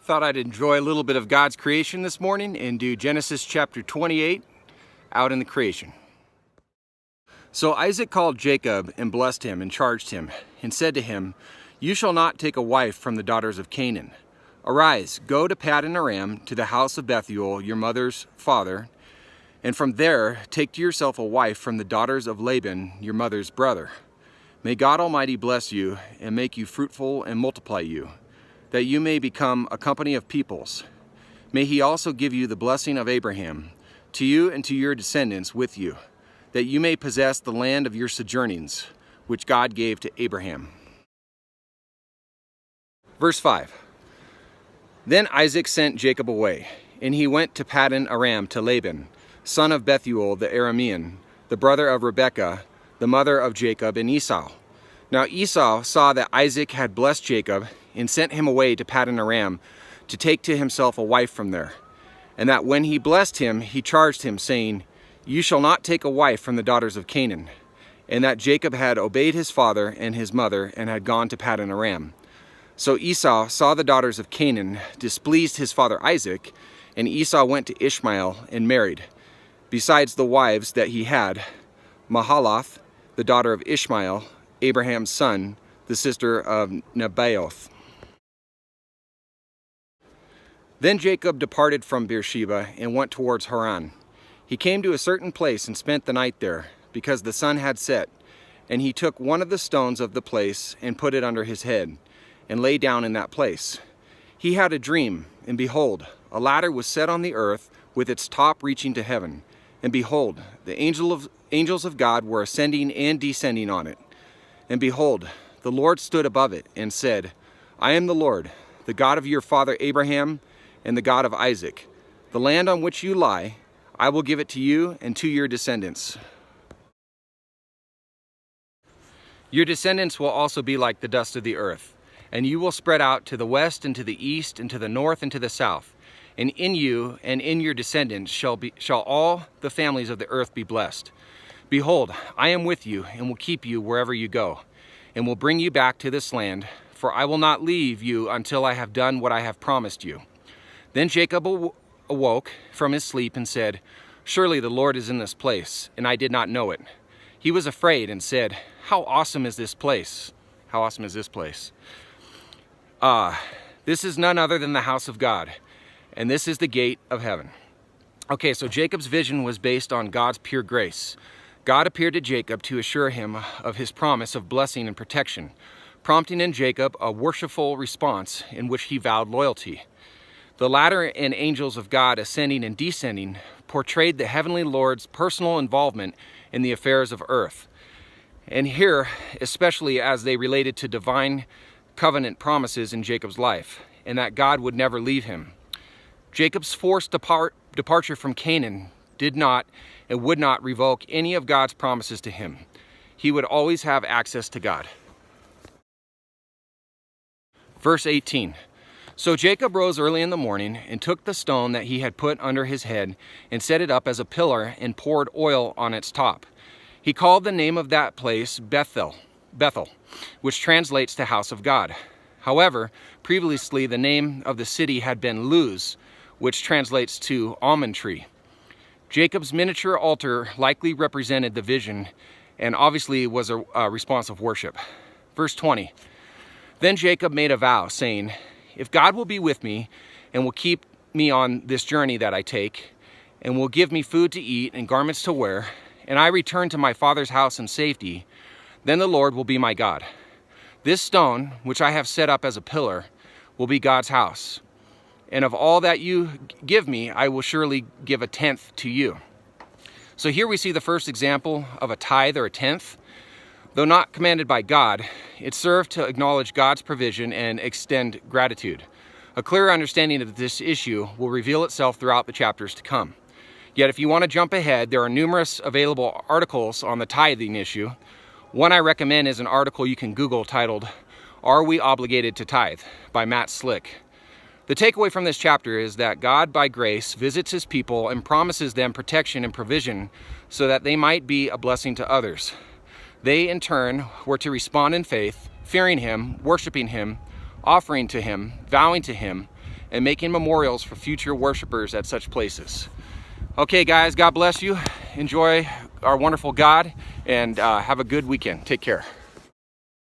Thought I'd enjoy a little bit of God's creation this morning and do Genesis chapter 28 out in the creation. So Isaac called Jacob and blessed him and charged him and said to him, "You shall not take a wife from the daughters of Canaan. Arise, go to Paddan Aram to the house of Bethuel, your mother's father, and from there take to yourself a wife from the daughters of Laban, your mother's brother. May God Almighty bless you and make you fruitful and multiply you, that you may become a company of peoples. May he also give you the blessing of Abraham, to you and to your descendants with you, that you may possess the land of your sojournings, which God gave to Abraham." Verse 5. Then Isaac sent Jacob away, and he went to Paddan Aram to Laban, son of Bethuel the Aramean, the brother of Rebekah, the mother of Jacob and Esau. Now Esau saw that Isaac had blessed Jacob, and sent him away to Paddan Aram to take to himself a wife from there. And that when he blessed him, he charged him, saying, "You shall not take a wife from the daughters of Canaan." And that Jacob had obeyed his father and his mother, and had gone to Paddan Aram. So Esau saw the daughters of Canaan displeased his father Isaac, and Esau went to Ishmael and married, besides the wives that he had, Mahalath, the daughter of Ishmael, Abraham's son, the sister of Nebaioth. Then Jacob departed from Beersheba and went towards Haran. He came to a certain place and spent the night there, because the sun had set. And he took one of the stones of the place and put it under his head, and lay down in that place. He had a dream, and behold, a ladder was set on the earth, with its top reaching to heaven. And behold, the angels of God were ascending and descending on it. And behold, the Lord stood above it and said, "I am the Lord, the God of your father Abraham, and the God of Isaac. The land on which you lie, I will give it to you and to your descendants. Your descendants will also be like the dust of the earth, and you will spread out to the west and to the east and to the north and to the south. And in you and in your descendants shall all the families of the earth be blessed. Behold, I am with you and will keep you wherever you go, and will bring you back to this land, for I will not leave you until I have done what I have promised you." Then Jacob awoke from his sleep and said, "Surely the Lord is in this place, and I did not know it." He was afraid and said, "How awesome is this place? How awesome is this place? This is none other than the house of God, and this is the gate of heaven." Okay, so Jacob's vision was based on God's pure grace. God appeared to Jacob to assure him of his promise of blessing and protection, prompting in Jacob a worshipful response in which he vowed loyalty. The ladder and angels of God ascending and descending portrayed the heavenly Lord's personal involvement in the affairs of earth. And here, especially as they related to divine covenant promises in Jacob's life, and that God would never leave him. Jacob's forced departure from Canaan did not and would not revoke any of God's promises to him. He would always have access to God. Verse 18. So Jacob rose early in the morning and took the stone that he had put under his head and set it up as a pillar and poured oil on its top. He called the name of that place Bethel, which translates to house of God. However, previously the name of the city had been Luz, which translates to almond tree. Jacob's miniature altar likely represented the vision and obviously was a response of worship. Verse 20. Then Jacob made a vow, saying, "If God will be with me and will keep me on this journey that I take, and will give me food to eat and garments to wear, and I return to my father's house in safety, then the Lord will be my God. This stone, which I have set up as a pillar, will be God's house. And of all that you give me, I will surely give a tenth to you." So here we see the first example of a tithe or a tenth. Though not commanded by God, it served to acknowledge God's provision and extend gratitude. A clearer understanding of this issue will reveal itself throughout the chapters to come. Yet if you want to jump ahead, there are numerous available articles on the tithing issue. One I recommend is an article you can Google titled, "Are We Obligated to Tithe?" by Matt Slick. The takeaway from this chapter is that God, by grace, visits his people and promises them protection and provision so that they might be a blessing to others. They, in turn, were to respond in faith, fearing him, worshiping him, offering to him, vowing to him, and making memorials for future worshipers at such places. Okay guys, God bless you. Enjoy our wonderful God, and have a good weekend. Take care.